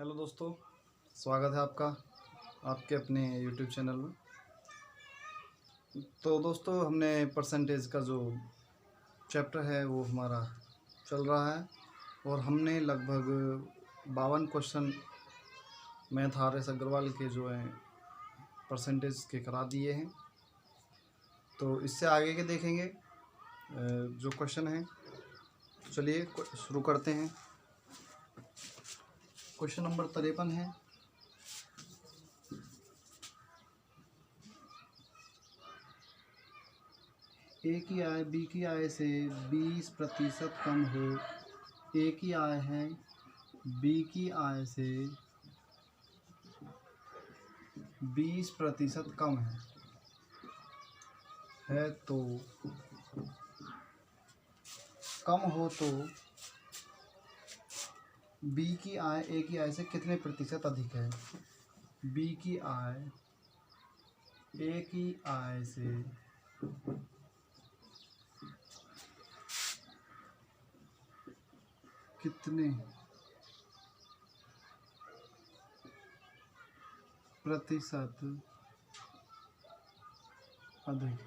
Hello दोस्तों, स्वागत है आपका आपके अपने यूट्यूब चैनल में। तो दोस्तों, हमने परसेंटेज का जो चैप्टर है वो हमारा चल रहा है और हमने लगभग 52 question math R S Agarwal के जो हैं परसेंटेज के करा दिए हैं। तो इससे आगे के देखेंगे जो क्वेश्चन हैं। तो चलिए शुरू करते हैं। क्वेश्चन नंबर 53 है। ए की आय बी की आय से 20% कम हो। ए की आय है बी की आय से 20% कम है तो कम हो तो बी की आय ए की आय से कितने प्रतिशत अधिक है। बी की आय ए की आय से कितने प्रतिशत अधिक।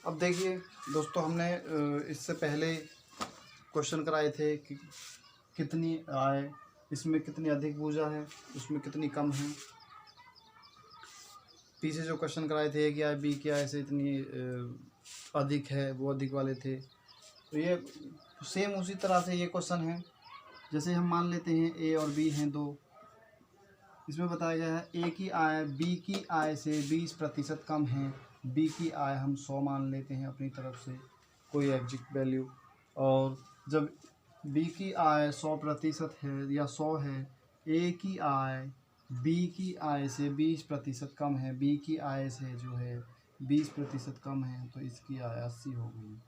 अब देखिए दोस्तों, हमने इससे पहले क्वेश्चन कराए थे कि कितनी आय, इसमें कितनी अधिक भुजा है, उसमें कितनी कम है। पीछे जो क्वेश्चन कराए थे कि आय बी की आय से इतनी अधिक है, वो अधिक वाले थे। तो ये सेम उसी तरह से ये क्वेश्चन है। जैसे हम मान लेते हैं ए और बी हैं दो। इसमें बताया गया है ए की आय बी की आय से 20% कम है। बी की आय हम 100 मान लेते हैं अपनी तरफ से, कोई एग्जैक्ट वैल्यू। और जब बी की आय 100% है या 100 है, ए की आय बी की आय से 20% कम है। बी की आय से जो है 20% कम है, तो इसकी आय 80 हो गई।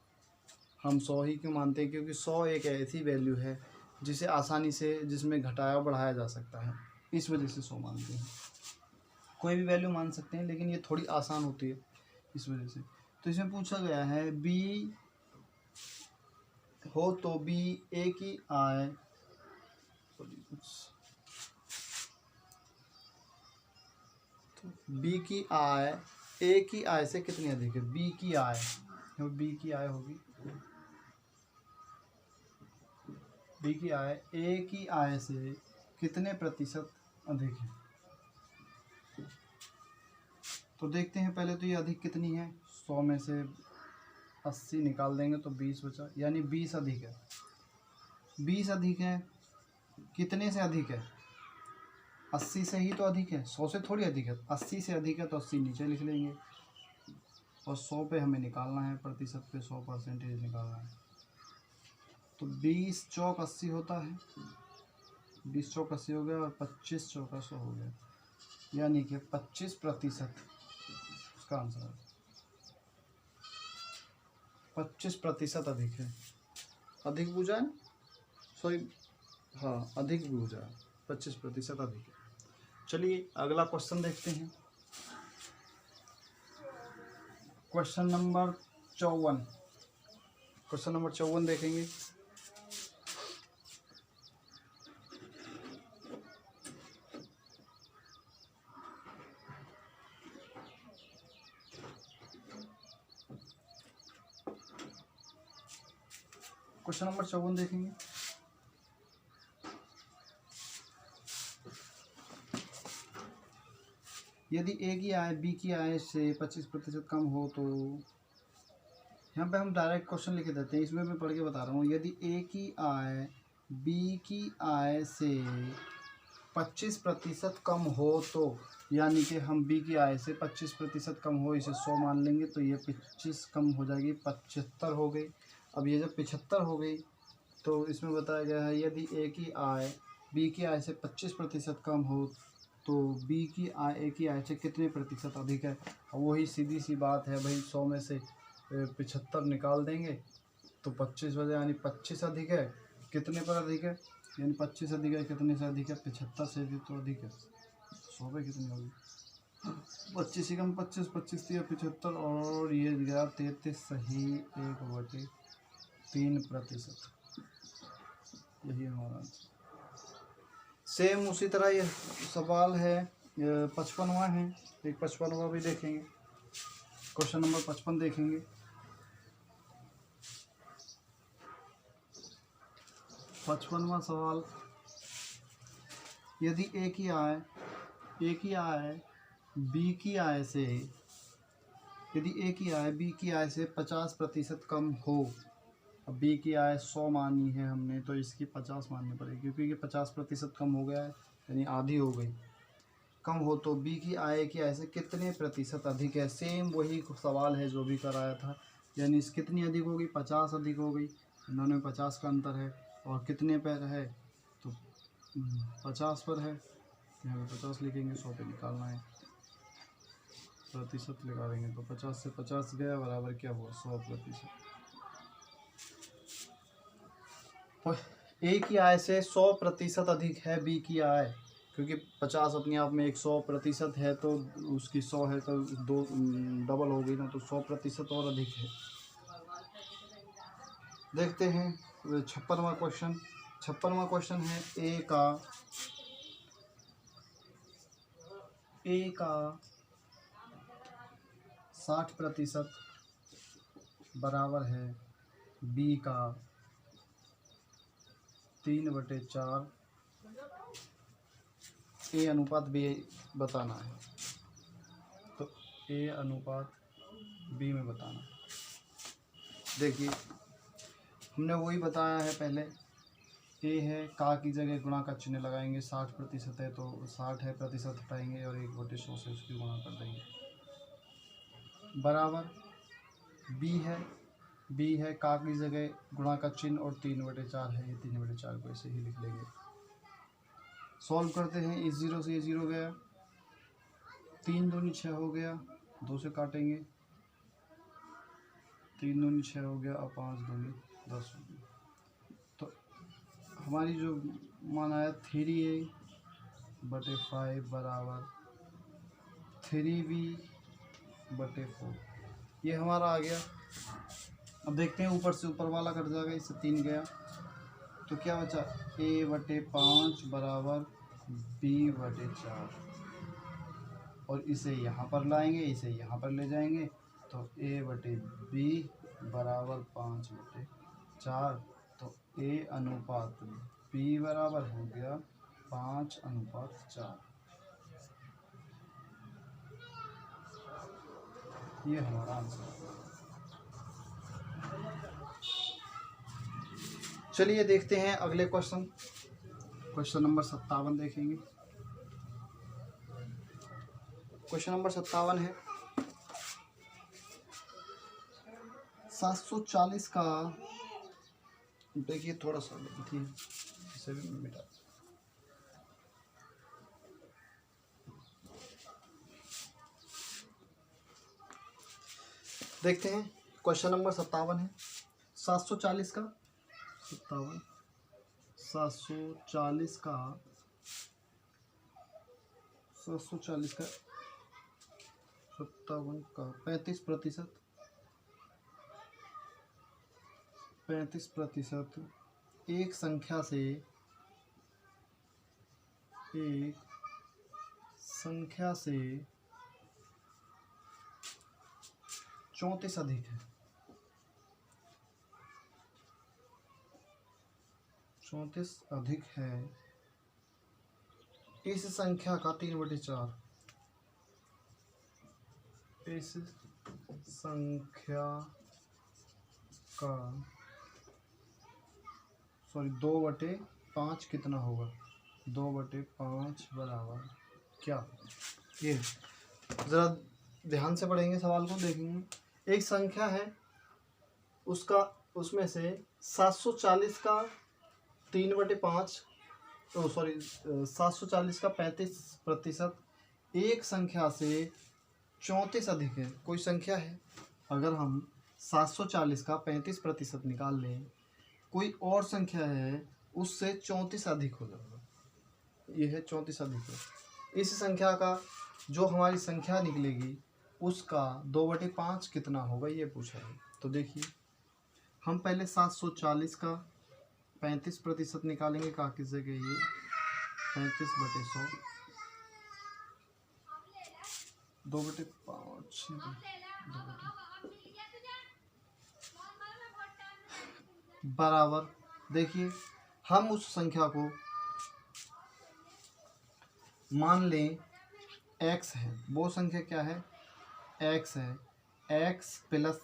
हम 100 ही क्यों मानते हैं? क्योंकि 100 एक ऐसी वैल्यू है जिसे आसानी से जिसमें घटाया बढ़ाया जा सकता है, इस वजह से 100 मानते हैं। कोई भी वैल्यू मान सकते हैं, लेकिन ये थोड़ी आसान होती है इस वजह से। तो इसमें पूछा गया है बी हो तो बी ए की आय बी की आय ए की आय से कितनी अधिक है। बी की आय होगी, बी की आय ए की आय से कितने प्रतिशत अधिक है। तो देखते हैं पहले तो ये अधिक कितनी है। 100 में से 80 निकाल देंगे तो 20 बचा, यानी 20 अधिक है। 20 अधिक है, कितने से अधिक है? 80 से ही तो अधिक है, 100 से थोड़ी अधिक है। 80 से अधिक है तो 80 नीचे लिख लेंगे और 100 पे हमें निकालना है, प्रतिशत पे 100% निकालना है। तो 20 चौक 80 होता है, 20 चौक 80 हो गया और 25 चौका 100 हो गया, यानी कि 25% उसका आंसर है। 25% अधिक है। अधिक भुजा है, सॉरी, हाँ अधिक भुजा है, 25% अधिक है। चलिए अगला क्वेश्चन देखते हैं। क्वेश्चन नंबर 54 देखेंगे। क्वेश्चन नंबर 54 देखेंगे। यदि ए की आय बी की आय से 25% कम हो तो, यहाँ पे हम डायरेक्ट क्वेश्चन लिख देते हैं, इसमें मैं पढ़ के बता रहा हूँ। यदि ए की आय बी की आय से 25% कम हो तो, यानी कि हम बी की आय से 25% कम हो, इसे 100 मान लेंगे तो ये 25 कम हो जाएगी, 75 हो गई। अब ये जब 75 हो गई तो इसमें बताया गया है यदि ए की आय बी की आय से 25% कम हो तो बी की आय ए की आय से कितने प्रतिशत अधिक है। वही सीधी सी बात है भाई, 100 में से 75 निकाल देंगे तो 25 बजे, यानी 25 अधिक है। कितने पर अधिक है? यानी 25 अधिक है, कितने से अधिक है? 75 से भी तो अधिक है। 100 पे कितनी होगी? 25 कम 25, 25 दिया 75 और ये गया 33 सही 1/3%। यही हमारा आंसर। सेम उसी तरह ये सवाल है 55वां है, एक 55वां भी देखेंगे। क्वेश्चन नंबर 55 देखेंगे। 55वां सवाल, यदि ए की आय बी की आय से, यदि ए की आय बी की आय से 50% कम हो, अब बी की आय 100 मानी है हमने, तो इसकी 50 माननी पड़ेगी, क्योंकि ये 50% कम हो गया है, यानी आधी हो गई। कम हो तो बी की आय से कितने प्रतिशत अधिक है। सेम वही सवाल है जो भी कराया था, यानी इस कितनी अधिक होगी, 50 अधिक हो गई। दोनों में 50 का अंतर है, और कितने पर है तो 50 पर है, यहाँ पे 50 लिखेंगे, 100 पे निकालना है, प्रतिशत लगा देंगे तो 50 से 50 गया, बराबर क्या हुआ 100%। तो ए की आय से 100% अधिक है बी की आय, क्योंकि 50 अपने आप में 100% है, तो उसकी 100 है तो दो डबल हो गई ना, तो 100% और अधिक है। देखते हैं 56वां क्वेश्चन। 56वां क्वेश्चन है ए का 60% बराबर है बी का 3/4। ए अनुपात बी बताना है, तो ए अनुपात बी में बताना है। देखिए हमने वही बताया है पहले, ए है, का की जगह गुणा का चिन्ह लगाएंगे, 60% है तो 60 है, प्रतिशत हटाएंगे और 1/100 से उसकी गुणा कर देंगे, बराबर बी है, का की जगह गुणा का चिन्ह और 3/4 है, ये 3/4 को ऐसे ही लिख लेंगे। सॉल्व करते हैं, इस 0 से ये 0 गया, 3 दूनी 6 हो गया, 2 से काटेंगे, 3 दूनी 6 हो गया, और 5 दूनी 10 हो गया। तो हमारी जो मान आया 3a/5 बराबर 3b/4, ये हमारा आ गया। अब देखते हैं ऊपर से ऊपर वाला कट जाएगा, इससे 3 गया, तो क्या बचा, a/5 बराबर b/4, और इसे यहाँ पर लाएंगे, इसे यहाँ पर ले जाएंगे, तो a/b बराबर 5/4, तो a अनुपात b बराबर हो गया 5/4। ये हमारा आंसर। चलिए देखते हैं अगले क्वेश्चन। क्वेश्चन नंबर 57 देखेंगे। क्वेश्चन नंबर 57 है 740 का, देखिए थोड़ा सा देखिए, इसे भी मिटा, देखते हैं क्वेश्चन नंबर 57 है 740 का 740 का 57 का 35% एक संख्या से 34 अधिक है, 34 अधिक है, इस संख्या का 3/4, इस संख्या का 2/5 कितना होगा, 2/5 बराबर क्या, ये ज़रा ध्यान से पढ़ेंगे, सवाल को देखेंगे। एक संख्या है, उसमें से 740 का 3/5, 740 का 35% एक संख्या से 34 अधिक है। कोई संख्या है, अगर हम 740 का 35% निकाल लें, कोई और संख्या है उससे 34 अधिक हो जाएगा, यह है 34 अधिक है। इस संख्या का जो हमारी संख्या निकलेगी उसका 2/5 कितना होगा, ये पूछा है। तो देखिए हम पहले 740 का 35% निकालेंगे काकी से के ये 35/100 2/5 बराबर। देखिए हम उस संख्या को मान लें x है, वो संख्या क्या है x है, x प्लस,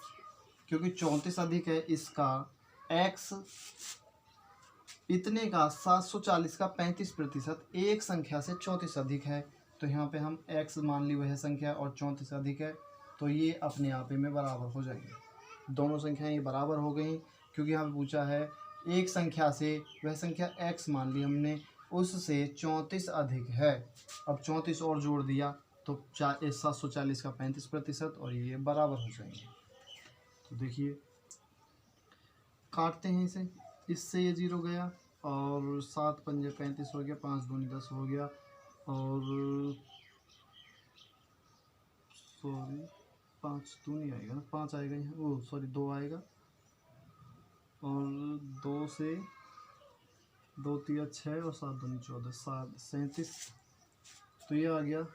क्योंकि 34 अधिक है इसका x इतने का 740 का 35% एक संख्या से 34 अधिक है, तो यहाँ पे हम x मान ली वह संख्या और 34 अधिक है, तो ये अपने आप में बराबर हो जाएंगे। दोनों संख्याएं ये बराबर हो गई, क्योंकि यहाँ पे पूछा है एक संख्या से वह संख्या x मान ली हमने, उससे 34 अधिक है। अब 34 और जोड़ दिया तो 740 का 35% और ये बराबर हो जाएंगे। तो देखिए काटते हैं इसे, इससे ये 0 गया और 7 पंजे 35 हो गया, 5 दूनी 10 हो गया, और सॉरी 5 दूनी आएगा ना, 5 आएगा यहाँ, ओ सॉरी 2 आएगा, और 2 से 2 तिया 6 और 7 दूनी 14, 37, तो ये आ गया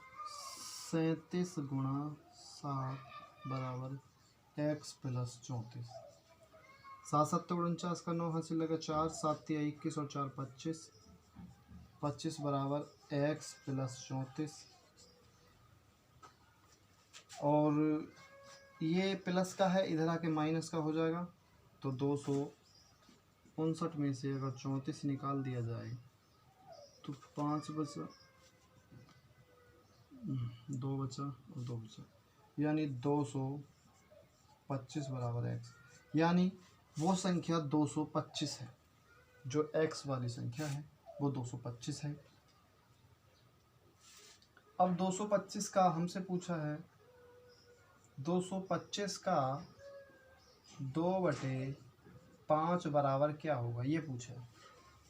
37 गुणा 7 बराबर x प्लस 34। 7 7 49 का 9 हासिल लगा 4, 7 तिया 21 और 4 25, 25 बराबर x प्लस 34। और ये प्लस का है, इधर आके माइनस का हो जाएगा, तो 259 में से अगर 34 निकाल दिया जाए तो 5 बचा, 2 बचा और 2 बचा, यानी 225 बराबर x, यानी वो संख्या 225 है, जो x वाली संख्या है वो 225 है। अब 225 का हमसे पूछा है, 225 का 2/5 बराबर क्या होगा ये पूछा है,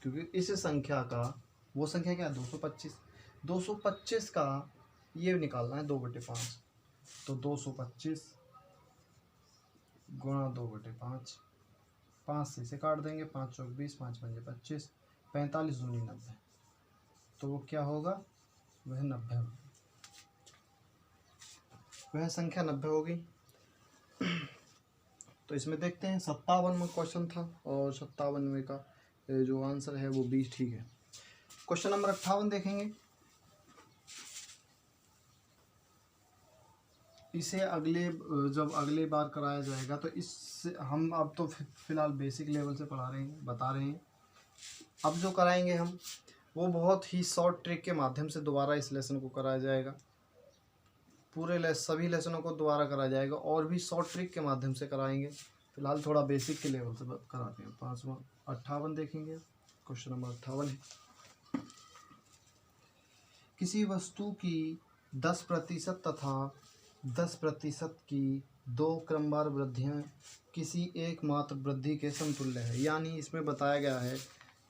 क्योंकि इस संख्या का वो संख्या क्या है 225, 225 का ये निकालना है 2/5, तो 225 गुणा 2/5, 5 से इसे काट देंगे, 5 चौक 20, 5 पंजे 25, 45 दूनी 90, तो वो क्या होगा, वह 90 होगा, वह संख्या 90 होगी। तो इसमें देखते हैं 57 में क्वेश्चन था, और 57 में का जो आंसर है वो 20 ठीक है। क्वेश्चन नंबर 58 देखेंगे। इसे जब अगले बार कराया जाएगा तो इससे हम अब तो फिलहाल बेसिक लेवल से पढ़ा रहे हैं, बता रहे हैं। अब जो कराएंगे हम वो बहुत ही शॉर्ट ट्रिक के माध्यम से दोबारा इस लेसन को कराया जाएगा, सभी लेसनों को दोबारा कराया जाएगा, और भी शॉर्ट ट्रिक के माध्यम से कराएंगे। फिलहाल थोड़ा बेसिक के लेवल से कराते हैं। 58 देखेंगे। क्वेश्चन नंबर 58 है, किसी वस्तु की 10% तथा 10% की 2 क्रमवार वृद्धियां किसी एकमात्र वृद्धि के समतुल्य है। यानी इसमें बताया गया है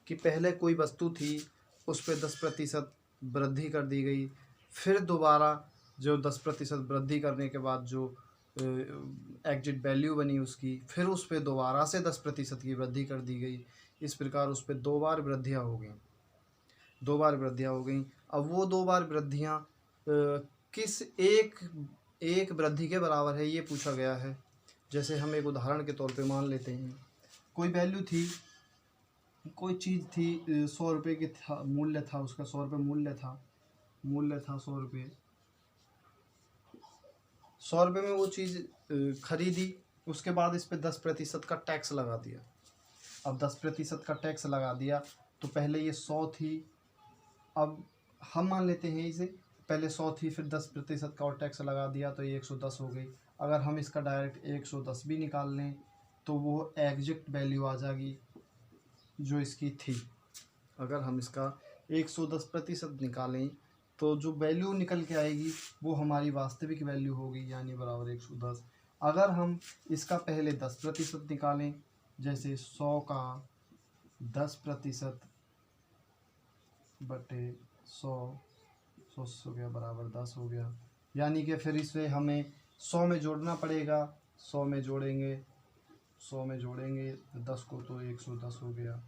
कि पहले कोई वस्तु थी, उस पर 10% वृद्धि कर दी गई, फिर दोबारा जो 10% वृद्धि करने के बाद जो एग्जिट वैल्यू बनी उसकी, फिर उस पर दोबारा से 10% की वृद्धि कर दी गई। इस प्रकार उस पर 2 बार वृद्धियाँ हो गई, 2 बार वृद्धियाँ हो गई। अब वो 2 बार वृद्धियाँ किस एक वृद्धि के बराबर है ये पूछा गया है। जैसे हम एक उदाहरण के तौर पे मान लेते हैं, कोई वैल्यू थी, कोई चीज़ थी, 100 रुपये की था मूल्य था उसका, 100 रुपये मूल्य था 100 रुपये। 100 रुपये में वो चीज़ खरीदी, उसके बाद इस पर 10% का टैक्स लगा दिया। अब 10% का टैक्स लगा दिया तो पहले ये 100 थी, अब हम मान लेते हैं इसे, पहले 100 थी, फिर 10% का और टैक्स लगा दिया तो ये 110 हो गई। अगर हम इसका डायरेक्ट 110 भी निकाल लें तो वो एग्जैक्ट वैल्यू आ जाएगी जो इसकी थी। अगर हम इसका 110% निकालें तो जो वैल्यू निकल के आएगी वो हमारी वास्तविक वैल्यू होगी, यानी बराबर 110। अगर हम इसका पहले 10% निकालें, जैसे 100 का 10% बटे 100 हो गया बराबर 10 हो गया, यानी कि फिर इसमें हमें 100 में जोड़ना पड़ेगा। 100 में जोड़ेंगे 10 को तो 110 हो गया,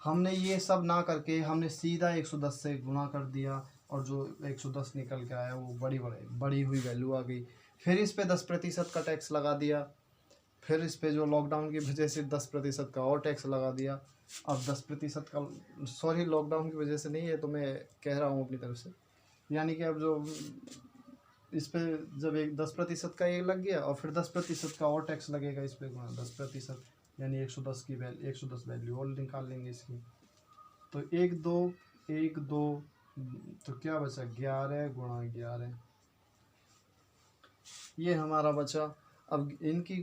हमने ये सब ना करके हमने सीधा 110 से गुणा कर दिया और जो 110 निकल के आया वो बड़ी हुई वैल्यू आ गई। फिर इस पे 10% का टैक्स लगा दिया, फिर इस पे जो लॉकडाउन की वजह से 10% का और टैक्स लगा दिया। अब 10% का, सॉरी लॉकडाउन की वजह से नहीं है तो मैं कह रहा हूँ अपनी तरफ से, यानी कि अब जो इस पे जब एक 10% का ये लग गया और फिर 10% का और टैक्स लगेगा इस पे गुणा 10%, यानी 110 वैल्यू और निकाल लेंगे इसकी। तो 1 2 तो क्या बचा 11 गुणा 11, ये हमारा बचा। अब इनकी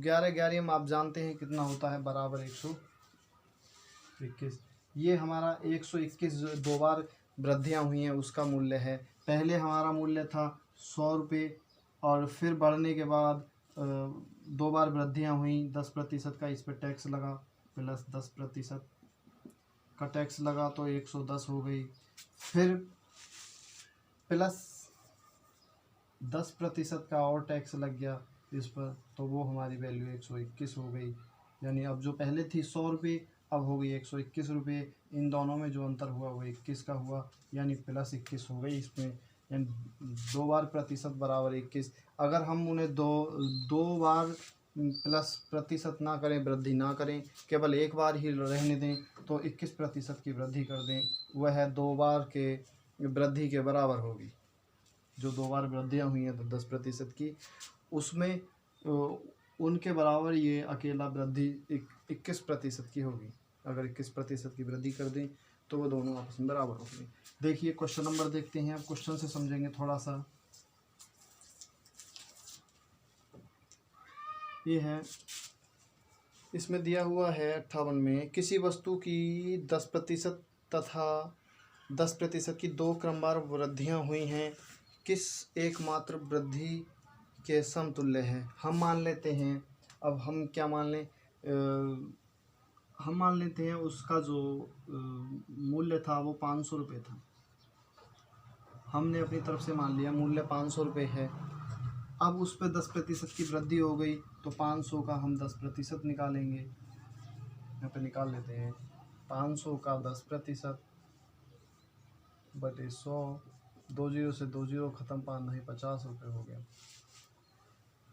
11 में आप जानते हैं कितना होता है, बराबर 121। ये हमारा 121 जो 2 बार वृद्धियाँ हुई हैं उसका मूल्य है। पहले हमारा मूल्य था 100 रुपये और फिर बढ़ने के बाद 2 बार वृद्धियाँ हुई, 10% का इस पर टैक्स लगा प्लस 10% का टैक्स लगा तो 110 हो गई, फिर प्लस 10% का और टैक्स लग गया इस पर, तो वो हमारी वैल्यू 121 हो गई। यानी अब जो पहले थी 100 रुपये अब हो गई 121 रुपये। इन दोनों में जो अंतर हुआ वो 21 का हुआ, यानी प्लस 21 हो गई इसमें। यानी 2 बार प्रतिशत बराबर 21। अगर हम उन्हें दो बार प्लस प्रतिशत ना करें, वृद्धि ना करें, केवल एक बार ही रहने दें तो 21% की वृद्धि कर दें, वह 2 बार के वृद्धि के बराबर होगी। जो 2 बार वृद्धियाँ हुई हैं तो 10% की, उसमें उनके बराबर ये अकेला वृद्धि 21% की होगी। अगर 21% की वृद्धि कर दें तो वो दोनों आपस में बराबर होंगे। देखिए क्वेश्चन नंबर देखते हैं, अब क्वेश्चन से समझेंगे थोड़ा सा। ये है, इसमें दिया हुआ है 58 में, किसी वस्तु की 10% तथा 10% की 2 क्रमवार वृद्धियाँ हुई हैं, किस एकमात्र वृद्धि के समतुल्य है। हम मान लेते हैं, अब हम क्या मान लें, हम मान लेते हैं उसका जो मूल्य था वो 500 रुपये था। हमने अपनी तरफ से मान लिया मूल्य 500 रुपये है। अब उस पर 10% की वृद्धि हो गई तो 500 का हम 10% निकालेंगे। यहाँ पे निकाल लेते हैं 500 का 10% बटे 100, 2 जीरो से 2 जीरो खत्म, 5 नहीं 50 रुपये हो गया।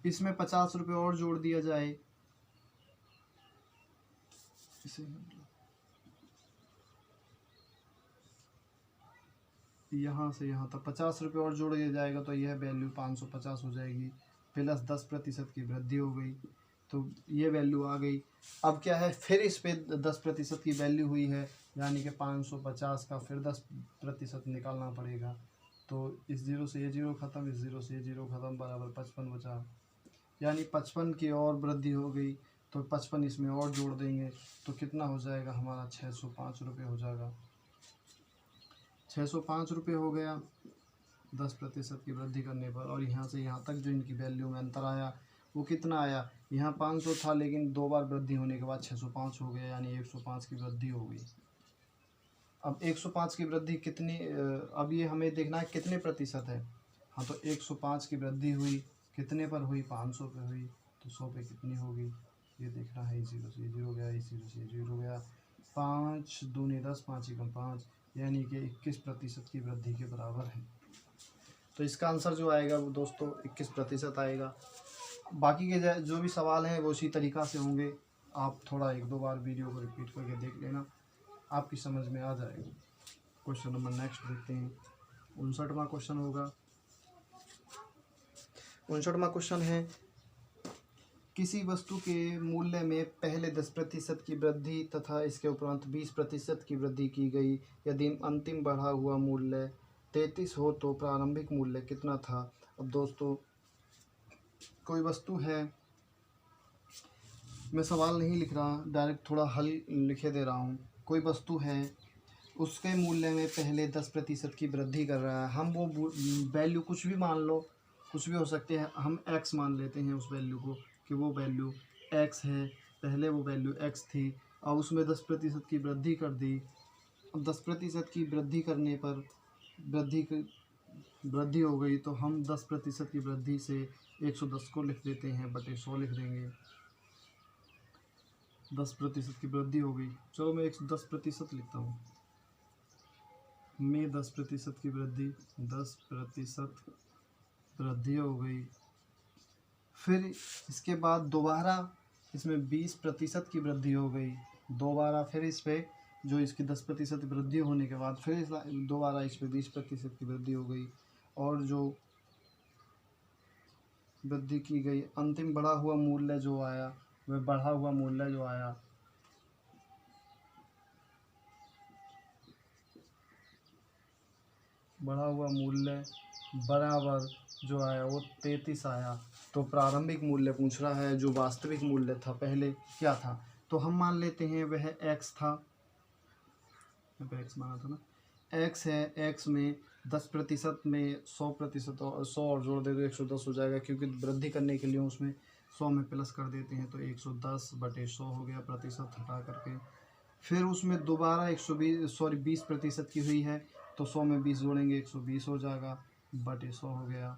इसमें 50 रुपये और जोड़ दिया जाए, इसे यहाँ से यहाँ तक 50 रुपये और जोड़ दिया जाएगा तो यह वैल्यू 550 हो जाएगी, प्लस 10% की वृद्धि हो गई तो ये वैल्यू आ गई। अब क्या है, फिर इस पे 10% की वैल्यू हुई है, यानी कि 550 का फिर 10% निकालना पड़ेगा। तो इस जीरो से ये जीरो ख़त्म, इस जीरो से ये जीरो ख़त्म, बराबर 55 बचा, यानी 55 की और वृद्धि हो गई तो 55 इसमें और जोड़ देंगे तो कितना हो जाएगा हमारा 605 रुपये हो जाएगा। 605 रुपये हो गया 10% की वृद्धि करने पर। और यहाँ से यहाँ तक जो इनकी वैल्यू में अंतर आया वो कितना आया, यहाँ 500 था लेकिन 2 बार वृद्धि होने के बाद 605 हो गया, यानी 105 की वृद्धि हो गई। अब 105 की वृद्धि कितनी, अब ये हमें देखना है कितने प्रतिशत है। हाँ तो 105 की वृद्धि हुई, कितने पर हुई, 500 पे हुई, तो 100 पे कितनी होगी ये देखना है। जीरो से जीरो गया, इस जीरो से जीरो गया, 5 दूनी 10, 5 एकम 5, यानी कि 21% की वृद्धि के बराबर है। तो इसका आंसर जो आएगा वो दोस्तों 21% आएगा। बाकी के जो भी सवाल हैं वो उसी तरीक़ा से होंगे, आप थोड़ा 1-2 बार वीडियो को रिपीट करके देख लेना, आपकी समझ में आ जाएगा। क्वेश्चन नंबर नेक्स्ट देखते हैं, 59वां क्वेश्चन होगा। 59वां क्वेश्चन है, किसी वस्तु के मूल्य में पहले 10% की वृद्धि तथा इसके उपरांत 20% की वृद्धि की गई। यदि अंतिम बढ़ा हुआ मूल्य 33 हो तो प्रारंभिक मूल्य कितना था। अब दोस्तों कोई वस्तु है, मैं सवाल नहीं लिख रहा, डायरेक्ट थोड़ा हल लिखे दे रहा हूँ। कोई वस्तु है, उसके मूल्य में पहले 10% की वृद्धि कर रहा है। हम वो वैल्यू कुछ भी मान लो, कुछ भी हो सकते हैं, हम x मान लेते हैं उस वैल्यू को कि वो वैल्यू x है, पहले वो वैल्यू x थी, और उसमें 10% की वृद्धि कर दी। अब 10% की वृद्धि करने पर वृद्धि हो गई तो हम 10% की वृद्धि से 110 को लिख देते हैं बटे 100 लिख देंगे। 10% की वृद्धि हो गई। चलो मैं 10% लिखता हूँ। में 10% की वृद्धि, 10% वृद्धि हो गई। फिर इसके बाद दोबारा इसमें 20% की वृद्धि हो गई। दोबारा फिर इस पे जो इसकी 10% वृद्धि होने के बाद फिर दोबारा इस पे 20% की वृद्धि हो गई। और जो वृद्धि की गई, अंतिम बढ़ा हुआ मूल्य जो आया, वह बढ़ा हुआ मूल्य जो आया बढ़ा हुआ मूल्य बराबर जो आया वो 33 आया। तो प्रारंभिक मूल्य पूछ रहा है, जो वास्तविक मूल्य था पहले क्या था, तो हम मान लेते हैं वह x था। x माना था ना, x है। x में 10% में 100% और 100 और जोड़ दे तो 110 हो जाएगा, क्योंकि वृद्धि करने के लिए उसमें 100 में प्लस कर देते हैं, तो 110/100 हो गया, प्रतिशत हटा करके। फिर उसमें दोबारा 20% की हुई है, तो 100 में 20 जोड़ेंगे 120 हो जाएगा, बटे 100 हो गया।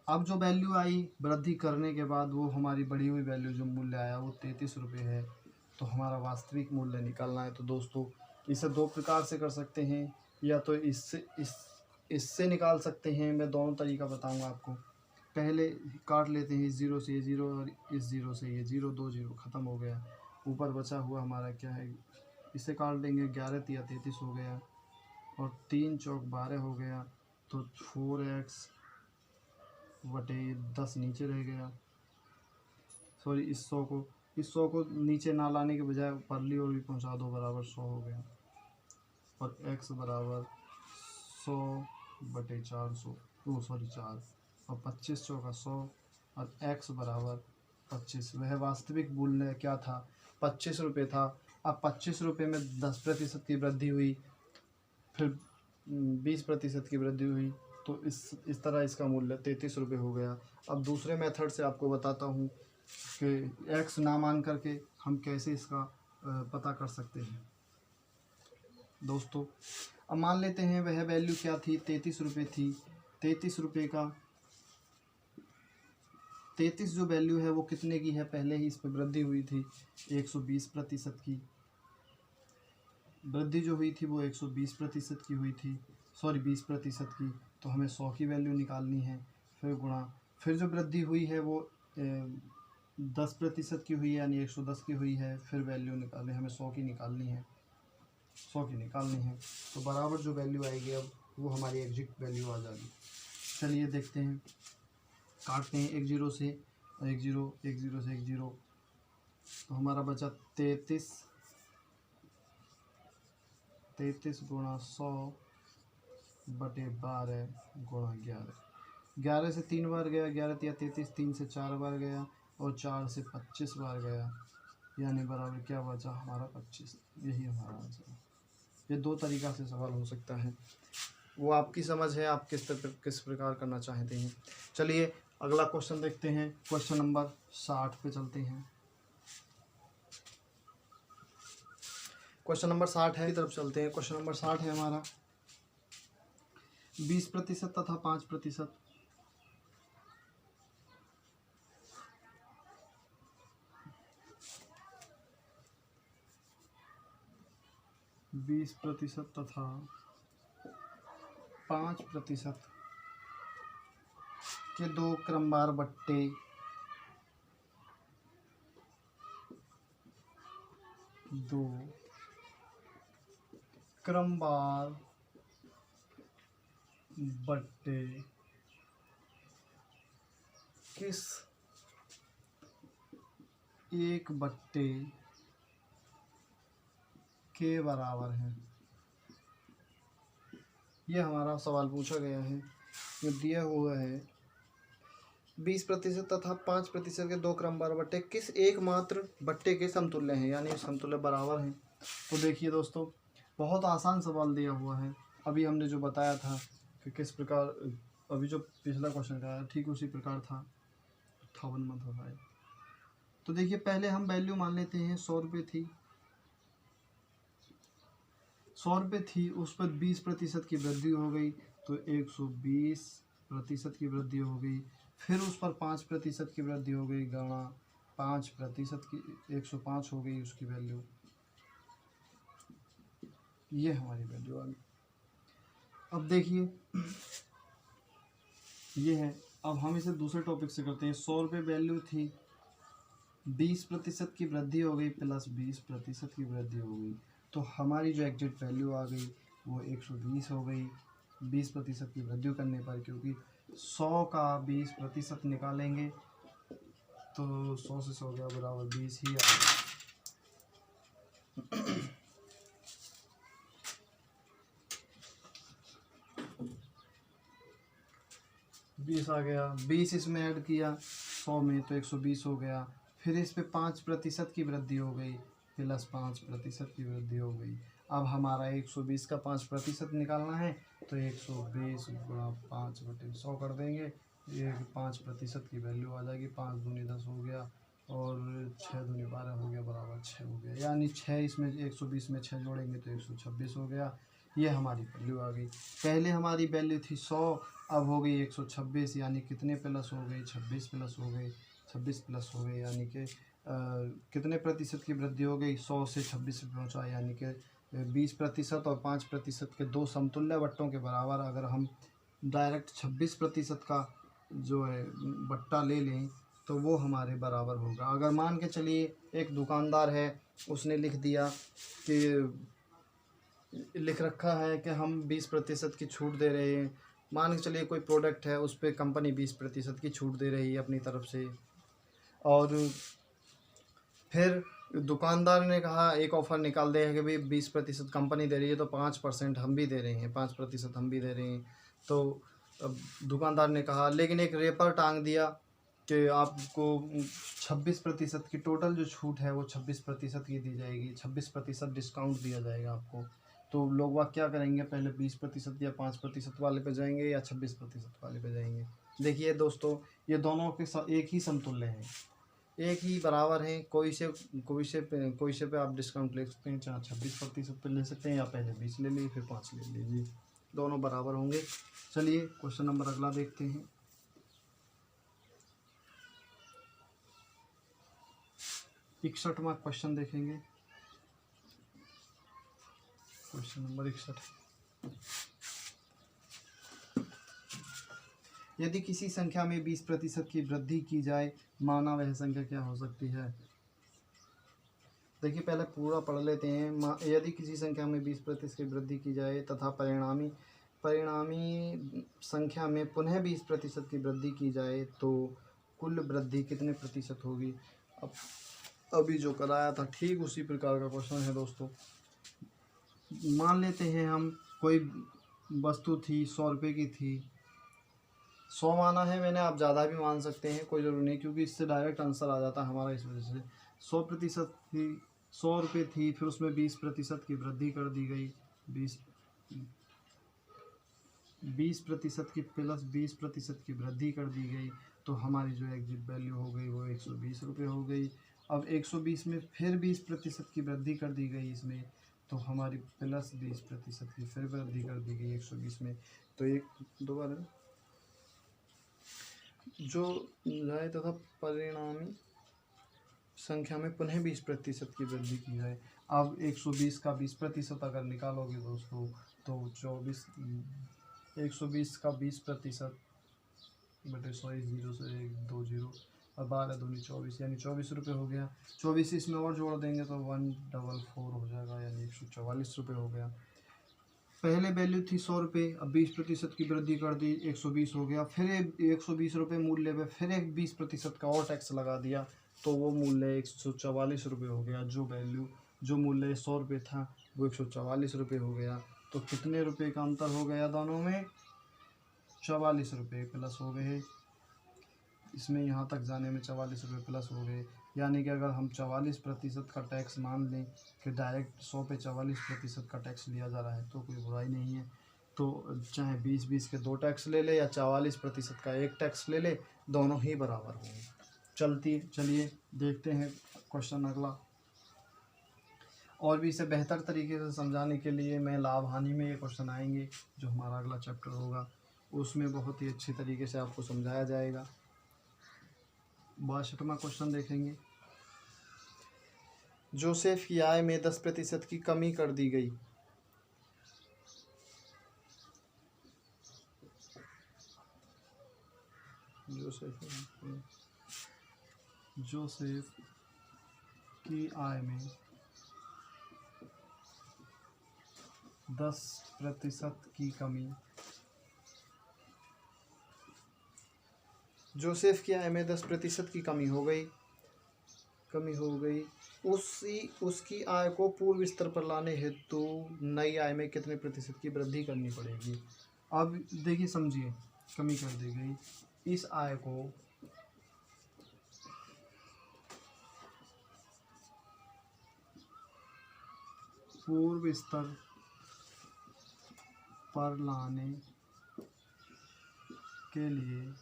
अब जो वैल्यू आई वृद्धि करने के बाद, वो हमारी बढ़ी हुई वैल्यू जो मूल्य आया वो 33 रुपये है। तो हमारा वास्तविक मूल्य निकालना है। तो दोस्तों इसे दो प्रकार से कर सकते हैं, या तो इससे निकाल सकते हैं। मैं दोनों तरीका बताऊंगा आपको। पहले काट लेते हैं, इस 0 से ये 0 और इस 0 से ये 0, 2 0 ख़त्म हो गया। ऊपर बचा हुआ हमारा क्या है, इसे काट देंगे, 11 तिया 33 हो गया, और 3 चौक 12 हो गया। तो 4x बटे 10 नीचे रह गया। सॉरी, इस 100 को नीचे ना लाने के बजाय परली ओर भी पहुंचा दो, बराबर 100 हो गया। और x बराबर 100/400, 4, और 25 चौका 100, और x बराबर 25। वह वास्तविक मूल्य क्या था, 25 रुपये था। अब 25 रुपये में 10% की वृद्धि हुई, फिर 20% की वृद्धि हुई, तो इस तरह इसका मूल्य 33 रुपये हो गया। अब दूसरे मेथड से आपको बताता हूँ कि x ना मान करके हम कैसे इसका पता कर सकते हैं। दोस्तों अब मान लेते हैं वह वैल्यू क्या थी, 33 रुपये थी। 33 रुपये का 33 जो वैल्यू है वो कितने की है, पहले ही इस पर वृद्धि हुई थी 120% की। वृद्धि जो हुई थी वो 120% की हुई थी, सॉरी 20% की। तो हमें 100 की वैल्यू निकालनी है, फिर गुणा, फिर जो वृद्धि हुई है वो 10% की हुई है, यानी 110 की हुई है। फिर वैल्यू निकालनी, हमें 100 की निकालनी है, 100 की निकालनी है। तो बराबर जो वैल्यू आएगी अब वो हमारी एग्जैक्ट वैल्यू आ जाएगी। चलिए देखते हैं, काटते हैं 1 0 से 1 0, 1 0 से 1 0। तो हमारा बचा 33 गुणा 100/12 गुणा 11। 11 से 3 बार गया, 11 तिया 33, 3 से 4 बार गया, और 4 से 25 बार गया, यानी बराबर क्या बचा हमारा 25। यही हमारा आंसर है। ये दो तरीक़ा से सवाल हो सकता है, वो आपकी समझ है, आप किस प्रकार करना चाहते हैं। चलिए अगला क्वेश्चन देखते हैं। क्वेश्चन नंबर 60 पे चलते हैं। क्वेश्चन नंबर 60 है, की तरफ चलते हैं। क्वेश्चन नंबर 60 है हमारा, 20% तथा 5%। 20% तथा 5% के दो क्रमवार बट्टे किस एक बट्टे के बराबर है। यह हमारा सवाल पूछा गया है, जो दिया हुआ है 20% तथा 5% के दो क्रमवार बट्टे किस एकमात्र बट्टे के समतुल्य हैं, यानी समतुल्य बराबर हैं। तो देखिए दोस्तों, बहुत आसान सवाल दिया हुआ है। अभी हमने जो बताया था कि किस प्रकार, अभी जो पिछला क्वेश्चन का ठीक उसी प्रकार था, 58 मत हो पाए। तो देखिए पहले हम वैल्यू मान लेते हैं, 100 रुपये थी, 100 रुपये थी, उस पर 20% की वृद्धि हो गई, तो 120% की वृद्धि हो गई। फिर उस पर 5% की वृद्धि हो गई, गणा 5% की 105 हो गई उसकी वैल्यू, ये हमारी वैल्यू आ गई। अब देखिए ये है। अब हम इसे दूसरे टॉपिक से करते हैं। 100 रुपये वैल्यू थी, 20% की वृद्धि हो गई प्लस 20% की वृद्धि हो गई, तो हमारी जो एग्जिट वैल्यू आ गई वो 120 हो गई 20% की वृद्धि करने पर, क्योंकि 100 का 20% निकालेंगे तो 100 से 100 गया बराबर 20 ही आ गया। 20 आ गया, 20 इसमें ऐड किया 100 में तो 120 हो गया। फिर इस पे 5% की वृद्धि हो गई प्लस 5% की वृद्धि हो गई। अब हमारा 120 का 5% निकालना है तो 120 गुणा 5/100 कर देंगे, ये 5% की वैल्यू आ जाएगी। 5 दूनी 10 हो गया और 6 दूनी 12 हो गया बराबर 6 हो गया, यानी 6 इसमें 120 में 6 जोड़ेंगे तो 126 हो गया। ये हमारी वैल्यू आ गई। पहले हमारी वैल्यू थी 100, अब हो गई 126, यानी कितने प्लस हो गई 26 प्लस हो गई, 26 प्लस हो गई, यानी कि कितने प्रतिशत की वृद्धि हो गई 100 से 26 पे पहुँचा, यानी कि 20% और 5% के दो समतुल्य बट्टों के बराबर अगर हम डायरेक्ट 26% का जो है बट्टा ले लें तो वो हमारे बराबर होगा। अगर मान के चलिए एक दुकानदार है, उसने लिख दिया कि लिख रखा है कि हम 20% की छूट दे रहे हैं, मान के चलिए कोई प्रोडक्ट है उस पर कंपनी 20% की छूट दे रही है अपनी तरफ से, और फिर दुकानदार ने कहा एक ऑफ़र निकाल दिया है कि भाई 20% कंपनी दे रही है तो 5% हम भी दे रहे हैं, 5% हम भी दे रहे हैं। तो अब दुकानदार ने कहा, लेकिन एक रेपर टांग दिया कि आपको 26% की टोटल जो छूट है वो 26% की दी जाएगी, 26% डिस्काउंट दिया जाएगा आपको। तो लोग वह क्या करेंगे, पहले 20% या 5% वाले पे जाएंगे या 26% वाले पे जाएंगे। देखिए दोस्तों, ये दोनों के एक ही समतुल्य हैं, एक ही बराबर हैं। कोई से पे आप डिस्काउंट ले सकते हैं, चाहे 26% पे ले सकते हैं या पहले 20 ले लीजिए फिर 5 ले लीजिए, दोनों बराबर होंगे। चलिए क्वेश्चन नंबर अगला देखते हैं। 61वां क्वेश्चन देखेंगे। क्वेश्चन नंबर 61, यदि किसी संख्या में 20% की वृद्धि की जाए, माना वह संख्या क्या हो सकती है। देखिए पहले पूरा पढ़ लेते हैं। यदि किसी संख्या में 20% की वृद्धि की जाए तथा परिणामी संख्या में पुनः 20% की वृद्धि की जाए तो कुल वृद्धि कितने प्रतिशत होगी। अब अभी जो कराया था ठीक उसी प्रकार का क्वेश्चन है दोस्तों। मान लेते हैं हम कोई वस्तु थी 100 रुपये की थी, 100 माना है मैंने, आप ज़्यादा भी मान सकते हैं, कोई ज़रूरी नहीं, क्योंकि इससे डायरेक्ट आंसर आ जाता है हमारा। इस वजह से 100% थी, 100 रुपये थी, फिर उसमें 20% की वृद्धि कर दी गई, 20% की प्लस 20% की वृद्धि कर दी गई, तो हमारी जो एग्जिट वैल्यू हो गई वो 120 रुपये हो गई। अब 120 में फिर 20% की वृद्धि कर दी गई इसमें, तो हमारी प्लस 20% की फिर वृद्धि कर दी गई 120 में। तो एक दोबारा जो जाए तथा परिणामी संख्या में पुनः 20% की वृद्धि की जाए। अब 120 का 20% अगर निकालोगे दोस्तों तो 120 का 20% बटे 100, 0 से 1 2 0 और 12 दूनी 24, यानी 24 रुपये हो गया। 24 इसमें और जोड़ देंगे तो 144 हो जाएगा, यानी 144 रुपये हो गया। पहले वैल्यू थी 100 रुपये, अब 20% की वृद्धि कर दी 120 हो गया, फिर 120 रुपये मूल्य पे फिर एक 20% का और टैक्स लगा दिया तो वो मूल्य 144 रुपये हो गया। जो मूल्य 100 रुपये था वो 144 रुपये हो गया। तो कितने रुपये का अंतर हो गया दोनों में, 44 रुपये प्लस हो गए। इसमें यहाँ तक जाने में 44 रुपये प्लस हो गए, यानी कि अगर हम 44% का टैक्स मान लें कि डायरेक्ट 100 पे 44% का टैक्स लिया जा रहा है तो कोई बुराई नहीं है। तो चाहे 20-20 के 2 टैक्स ले ले या 44% का एक टैक्स ले ले, दोनों ही बराबर होंगे। चलिए देखते हैं क्वेश्चन अगला। और भी इसे बेहतर तरीके से समझाने के लिए मैं लाभ हानि में ये क्वेश्चन आएंगे, जो हमारा अगला चैप्टर होगा, उसमें बहुत ही अच्छी तरीके से आपको समझाया जाएगा। 62वां क्वेश्चन देखेंगे। जोसेफ की आय में 10% की कमी कर दी गई। जोसेफ की आय में 10% की कमी। जोसेफ की आय में 10% की कमी हो गई। उसकी आय को पूर्व स्तर पर लाने हेतु नई आय में कितने प्रतिशत की वृद्धि करनी पड़ेगी। अब देखिए समझिए, कमी कर दी गई। इस आय को पूर्व स्तर पर लाने के लिए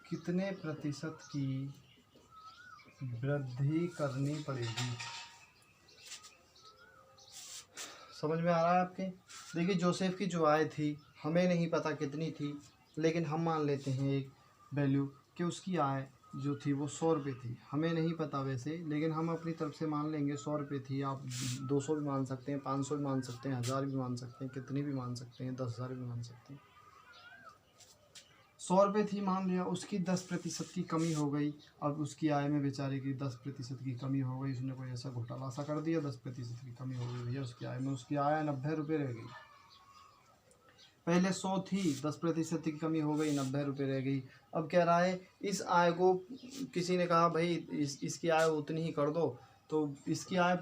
कितने प्रतिशत की वृद्धि करनी पड़ेगी। समझ में आ रहा है आपके। देखिए जोसेफ की जो आय थी हमें नहीं पता कितनी थी, लेकिन हम मान लेते हैं एक वैल्यू कि उसकी आय जो थी वो 100 रुपये थी। हमें नहीं पता वैसे, लेकिन हम अपनी तरफ से मान लेंगे 100 रुपये थी। आप 200 भी मान सकते हैं, 500 भी मान सकते हैं, 1000 भी मान सकते हैं, कितनी भी मान सकते हैं, 10,000 भी मान सकते हैं। 100 रुपये थी मान लिया, उसकी 10% की कमी हो गई। अब उसकी आय में बेचारे की 10% की कमी हो गई। उसने कोई ऐसा घोटाला सा कर दिया, 10% की कमी हो गई भैया उसकी आय में। उसकी आय 90 रुपये रह गई। पहले 100 थी, 10% की कमी हो गई, 90 रुपये रह गई। अब कह रहा है इस आय को, किसी ने कहा भाई इसकी आय उतनी ही कर दो, तो इसकी आय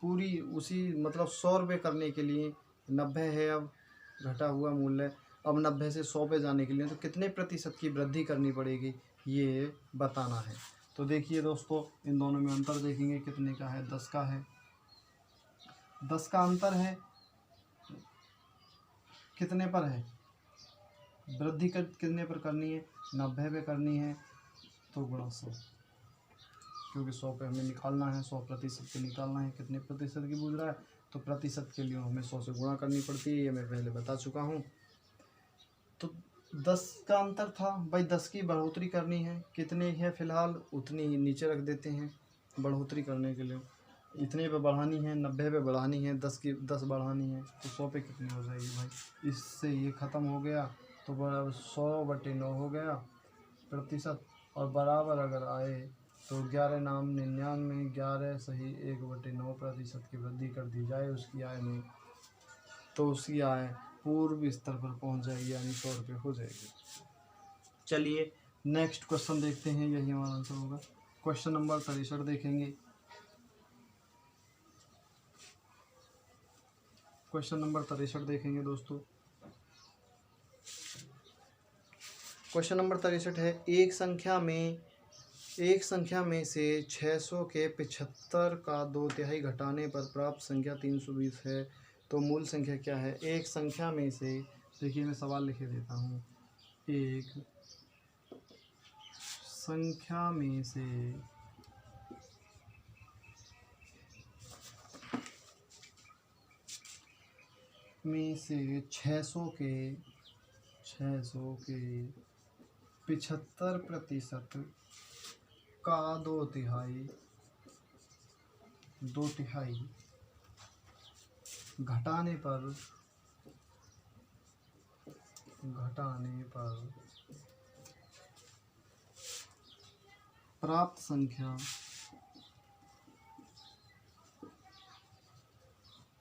पूरी उसी मतलब 100 रुपये करने के लिए 90 है अब घटा हुआ मूल्य। अब 90 से 100 पे जाने के लिए तो कितने प्रतिशत की वृद्धि करनी पड़ेगी ये बताना है। तो देखिए दोस्तों, इन दोनों में अंतर देखेंगे कितने का है। 10 का है, 10 का अंतर है। कितने पर है वृद्धि कितने पर करनी है, 90 पे करनी है, तो गुणा 100, क्योंकि 100 पे हमें निकालना है, 100% पे निकालना है। कितने प्रतिशत की पूछ रहा है, तो प्रतिशत के लिए हमें 100 से गुणा करनी पड़ती है, ये मैं पहले बता चुका हूँ। तो 10 का अंतर था भाई, 10 की बढ़ोतरी करनी है। कितने है फिलहाल उतनी ही नीचे रख देते हैं। बढ़ोतरी करने के लिए इतने पे बढ़ानी है, 90 पे बढ़ानी है, 10 बढ़ानी है, तो 100 पे कितनी हो जाएगी भाई। इससे ये ख़त्म हो गया तो बराबर 100/9 हो गया प्रतिशत। और बराबर अगर आए तो 11 नाम 99, 11 सही 1/9 प्रतिशत की वृद्धि कर दी जाए उसकी आय में, तो उसकी आय पूर्व स्तर पर पहुंच जाएगी, यानी 100 रुपये हो जाएगी। चलिए नेक्स्ट क्वेश्चन देखते हैं, यही हमारा आंसर होगा। क्वेश्चन नंबर 63 देखेंगे। क्वेश्चन नंबर 63 देखेंगे दोस्तों। क्वेश्चन नंबर 63 है, एक संख्या में से 600 के 75 का 2/3 घटाने पर प्राप्त संख्या 320 है, तो मूल संख्या क्या है। एक संख्या में से, देखिए मैं सवाल लिखे देता हूँ। एक संख्या में से 600 के 75% का 2/3 घटाने पर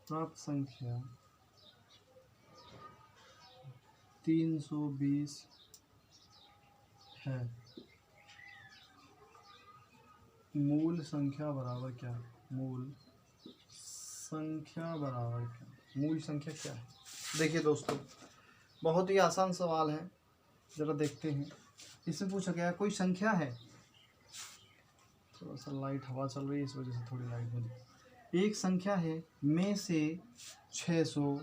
प्राप्त संख्या 320 है। मूल संख्या बराबर क्या है। मूल संख्या क्या है। देखिए दोस्तों, बहुत ही आसान सवाल है, जरा देखते हैं। इसमें पूछा गया कोई संख्या है, थोड़ा सा लाइट हवा चल रही है इस वजह से थोड़ी लाइट बनी। एक संख्या है में से 600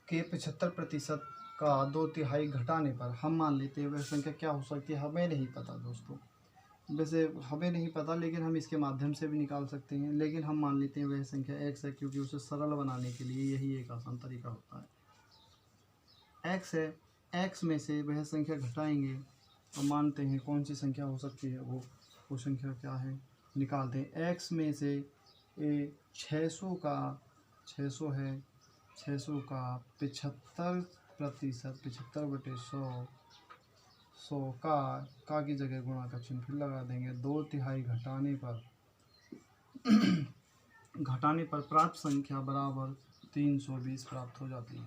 के 75% का 2/3 घटाने पर, हम मान लेते हैं वह संख्या क्या हो सकती है। हमें नहीं पता दोस्तों, वैसे हमें नहीं पता, लेकिन हम इसके माध्यम से भी निकाल सकते हैं। लेकिन हम मान लेते हैं वह संख्या x है, क्योंकि उसे सरल बनाने के लिए यही एक आसान तरीका होता है। x है, x में से वह संख्या घटाएंगे अब मानते हैं कौन सी संख्या हो सकती है, वो संख्या क्या है निकालते हैं। x में से 600 है, 600 का 75%, 75/100 का की जगह गुणा का चिन्ह फिर लगा देंगे। 2/3 घटाने पर प्राप्त संख्या बराबर 320 प्राप्त हो जाती है।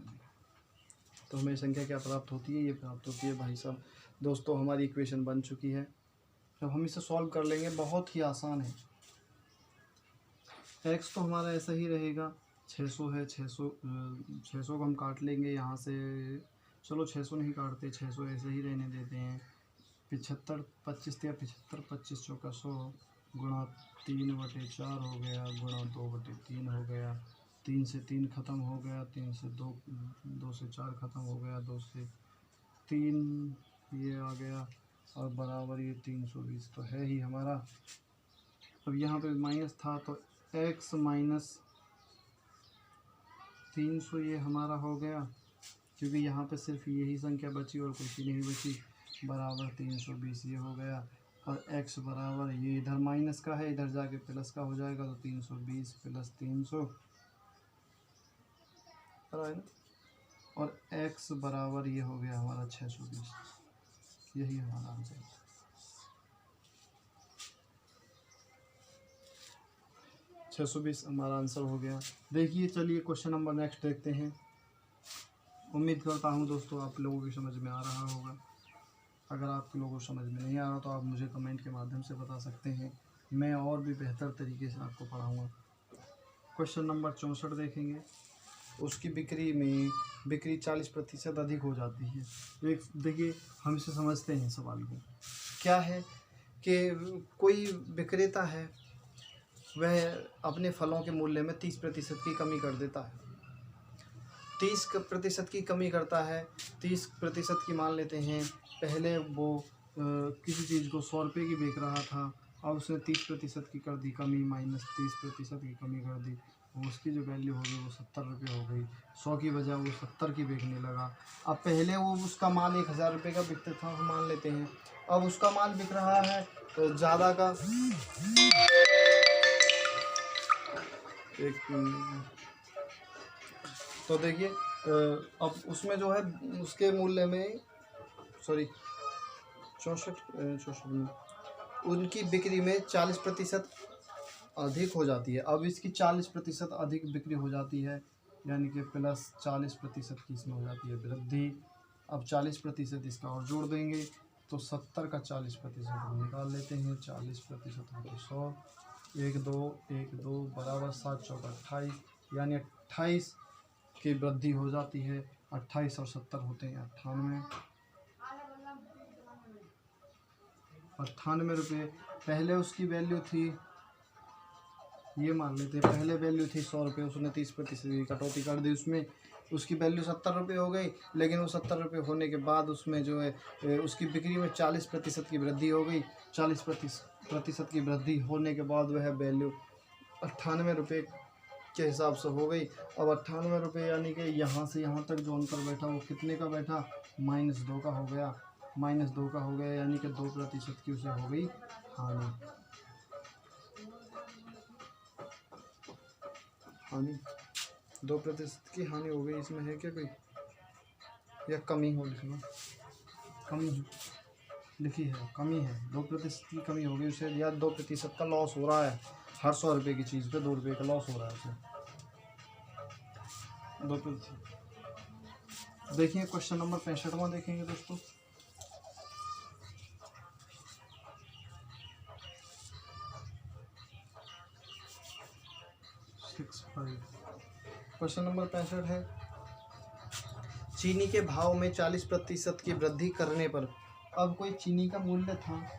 तो हमें संख्या क्या प्राप्त होती है, ये प्राप्त होती है भाई साहब। दोस्तों हमारी इक्वेशन बन चुकी है, अब हम इसे सॉल्व कर लेंगे, बहुत ही आसान है। x तो हमारा ऐसा ही रहेगा, 600 है, 600 को हम काट लेंगे यहाँ से, चलो 600 नहीं काटते, 600 ऐसे ही रहने देते हैं। 75 25 या 75 25 चौका 100 गुणा 3/4 हो गया, गुणा 2/3 हो गया, 3 से 3 ख़त्म हो गया, 3 से 2, 2 से 4 ख़त्म हो गया, 2 से 3 ये आ गया, और बराबर ये 320 तो है ही हमारा। अब यहाँ पे माइनस था तो x माइनस 300 ये हमारा हो गया, क्योंकि यहाँ पे सिर्फ यही संख्या बची और कुछ ही नहीं बची, बराबर 320 ये हो गया। और x बराबर ये इधर माइनस का है, इधर जाके प्लस का हो जाएगा, तो 320 + 300 और x बराबर ये हो गया हमारा 620। यही हमारा आंसर है। 620 हमारा आंसर हो गया। देखिए चलिए क्वेश्चन नंबर नेक्स्ट देखते हैं। उम्मीद करता हूँ दोस्तों आप लोगों की समझ में आ रहा होगा। अगर आप लोगों को समझ में नहीं आ रहा तो आप मुझे कमेंट के माध्यम से बता सकते हैं, मैं और भी बेहतर तरीके से आपको पढ़ाऊँगा। क्वेश्चन नंबर 64 देखेंगे। उसकी बिक्री 40% अधिक हो जाती है। एक देखिए हम इसे समझते हैं सवाल को। क्या है कि कोई विक्रेता है, वह अपने फलों के मूल्य में 30% की कमी कर देता है। 30% की कमी करता है, 30% की मान लेते हैं। पहले वो किसी चीज़ को 100 रुपये की बेच रहा था, अब उसने 30% की कर दी कमी, -30% की कमी कर दी, उसकी जो वैल्यू हो गई वो 70 रुपये हो गई। 100 की बजाय वो 70 की बेचने लगा। अब पहले वो उसका माल 1000 रुपये का बिकता था, वो मान लेते हैं। अब उसका माल बिक रहा है तो ज़्यादा का, तो देखिए अब उसमें जो है उसके मूल्य में 64 में उनकी बिक्री में 40% अधिक हो जाती है। अब इसकी 40% अधिक बिक्री हो जाती है, यानी कि प्लस 40% की इसमें हो जाती है वृद्धि। अब 40% इसका और जोड़ देंगे तो 70 का 40% हम निकाल लेते हैं। 40% हो तो 100, 1 2 बराबर 7 चौका 28, यानी 28 की वृद्धि हो जाती है। 28 और 70 होते हैं 98 रुपये। पहले उसकी वैल्यू थी, ये मान लेते हैं, पहले वैल्यू थी 100 रुपये, उसने 30% की कटौती कर दी, उसमें उसकी वैल्यू 70 रुपये हो गई। लेकिन वो 70 रुपये होने के बाद उसमें जो है उसकी बिक्री में 40% की वृद्धि हो गई। 40% की वृद्धि होने के बाद वह वैल्यू 98 रुपये के हिसाब से हो गई। अब 98 रुपये यानी कि यहाँ से यहाँ तक जो अंतर बैठा वो कितने का बैठा, -2 का हो गया, -2 का हो गया, यानी कि 2% की उसे हो गई हानि। 2% की हानि हो गई। इसमें है क्या कोई, या कमी हो, लिखना कमी लिखी है, कमी है, 2% की कमी हो गई उसे, या 2% का लॉस हो रहा है। हर 100 रुपये की चीज़ पे 2 रुपये का लॉस हो रहा है उसे, 2%। देखिए क्वेश्चन नंबर 65वां देखेंगे दोस्तों। क्वेश्चन नंबर 65 है, चीनी के भाव में 40% की वृद्धि करने पर। अब कोई चीनी का मूल्य था,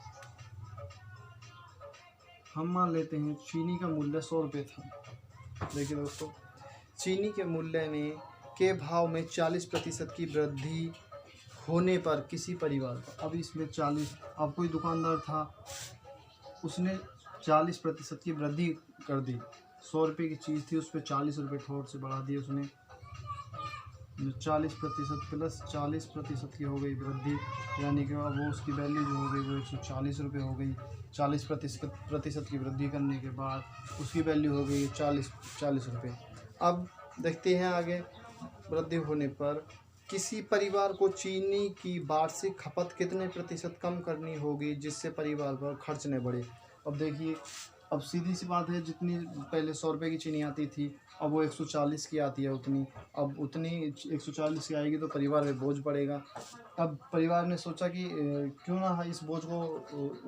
हम मान लेते हैं चीनी का मूल्य 100 रुपये था। देखिए दोस्तों, चीनी के मूल्य में के भाव में 40% की वृद्धि होने पर किसी परिवार का, अब इसमें 40, अब कोई दुकानदार था, उसने 40% की वृद्धि कर दी। 100 रुपये की चीज़ थी, उस पर 40 रुपये थोड़ से बढ़ा दिए उसने, 40% प्लस 40% की हो गई वृद्धि, यानी कि अब वो उसकी वैल्यू जो हो गई वो 140 रुपये हो गई। 40% की वृद्धि करने के बाद उसकी वैल्यू हो गई 40 रुपये। अब देखते हैं आगे, वृद्धि होने पर किसी परिवार को चीनी की वार्षिक खपत कितने प्रतिशत कम करनी होगी जिससे परिवार पर खर्च न बढ़े। अब देखिए, अब सीधी सी बात है, जितनी पहले 100 रुपये की चीनी आती थी अब वो 140 की आती है उतनी। अब उतनी 140 की आएगी तो परिवार में बोझ पड़ेगा। अब परिवार ने सोचा कि क्यों ना इस बोझ को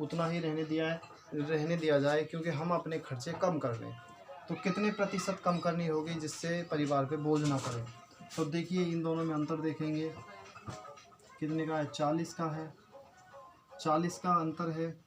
उतना ही रहने दिया जाए, क्योंकि हम अपने खर्चे कम कर लें। तो कितने प्रतिशत कम करनी होगी जिससे परिवार पे बोझ ना पड़े। तो देखिए, इन दोनों में अंतर देखेंगे, कितने का है, 40 का है, 40 का अंतर है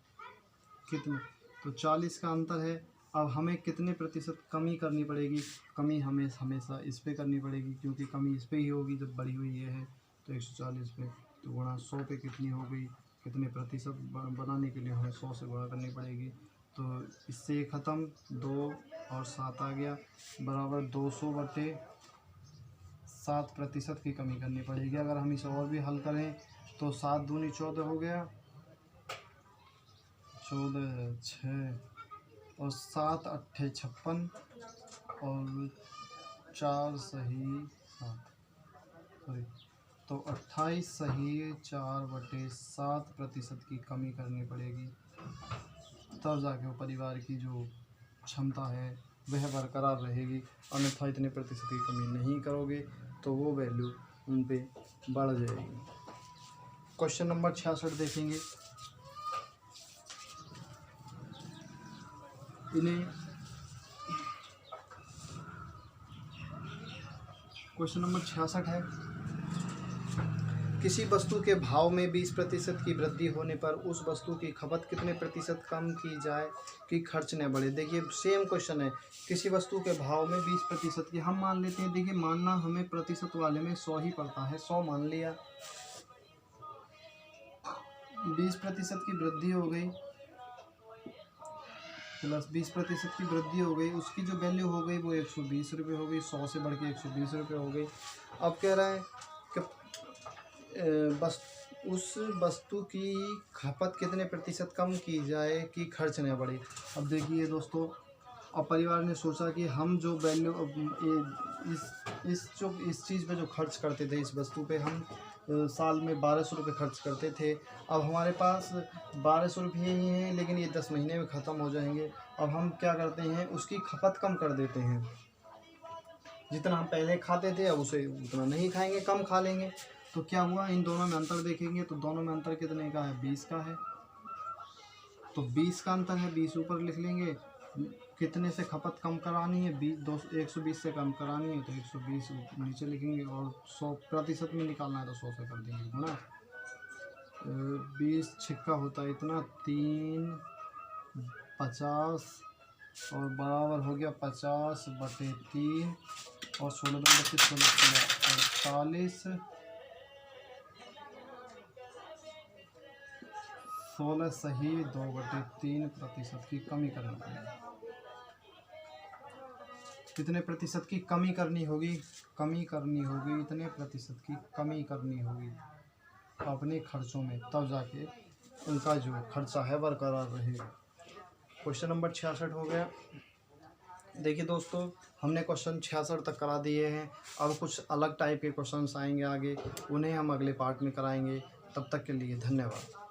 कितने, तो 40 का अंतर है। अब हमें कितने प्रतिशत कमी करनी पड़ेगी, कमी हमें हमेशा इस पे करनी पड़ेगी, क्योंकि कमी इस पे ही होगी जब बढ़ी हुई ये है। तो 140 पे तो गुणा 100 पे कितनी हो गई, कितने प्रतिशत बनाने के लिए हमें 100 से गुणा करनी पड़ेगी। तो इससे ख़त्म, 2 और 7 आ गया, बराबर 200/7% की कमी करनी पड़ेगी। अगर हम इसे और भी हल करें तो 7 दूनी 14 हो गया, 14 6 और 7 8 56 और 4 सही 7, सॉरी, तो 28 सही 4/7% की कमी करनी पड़ेगी, तब जाके वो परिवार की जो क्षमता है वह बरकरार रहेगी। अन्यथा इतने प्रतिशत की कमी नहीं करोगे तो वो वैल्यू उन पे बढ़ जाएगी। क्वेश्चन नंबर 66 देखेंगे। क्वेश्चन नंबर 66 है, किसी वस्तु के भाव में 20% की वृद्धि होने पर उस वस्तु की खपत कितने प्रतिशत कम की जाए कि खर्च न बढ़े। देखिए, सेम क्वेश्चन है, किसी वस्तु के भाव में 20% की, हम मान लेते हैं, देखिए मानना हमें प्रतिशत वाले में 100 ही पड़ता है, 100 मान लिया, 20% की वृद्धि हो गई प्लस 20% की वृद्धि हो गई, उसकी जो वैल्यू हो गई वो 120 रुपये हो गई, 100 से बढ़ के 120 रुपये हो गई। अब कह रहा है कि बस उस वस्तु की खपत कितने प्रतिशत कम की जाए कि खर्च न बढ़े। अब देखिए दोस्तों, अब परिवार ने सोचा कि हम जो वैल्यू इस चीज़ पे जो खर्च करते थे, इस वस्तु पे हम साल में 1200 रुपये खर्च करते थे। अब हमारे पास 1200 रुपये ही हैं, लेकिन ये 10 महीने में ख़त्म हो जाएंगे। अब हम क्या करते हैं, उसकी खपत कम कर देते हैं, जितना हम पहले खाते थे अब उसे उतना नहीं खाएंगे, कम खा लेंगे। तो क्या हुआ, इन दोनों में अंतर देखेंगे तो दोनों में अंतर कितने का है, 20 का है। तो 20 का अंतर है, 20 ऊपर लिख लेंगे, कितने से खपत कम करानी है, 120 से कम करानी है तो 120 नीचे लिखेंगे, और 100% में निकालना है तो 100 से कर देंगे गुणा। 20 छिक्का होता है इतना, 3 50 और बराबर हो गया 50/3 और 16 25 48 16 सही 2/3% की कमी करनी पड़ेगी। कितने प्रतिशत की कमी करनी होगी, इतने प्रतिशत की कमी करनी होगी अपने खर्चों में, तब जाके उनका जो खर्चा है बरकरार रहेगा। क्वेश्चन नंबर 66 हो गया। देखिए दोस्तों, हमने क्वेश्चन 66 तक करा दिए हैं। अब कुछ अलग टाइप के क्वेश्चंस आएंगे आगे, उन्हें हम अगले पार्ट में कराएंगे। तब तक के लिए धन्यवाद।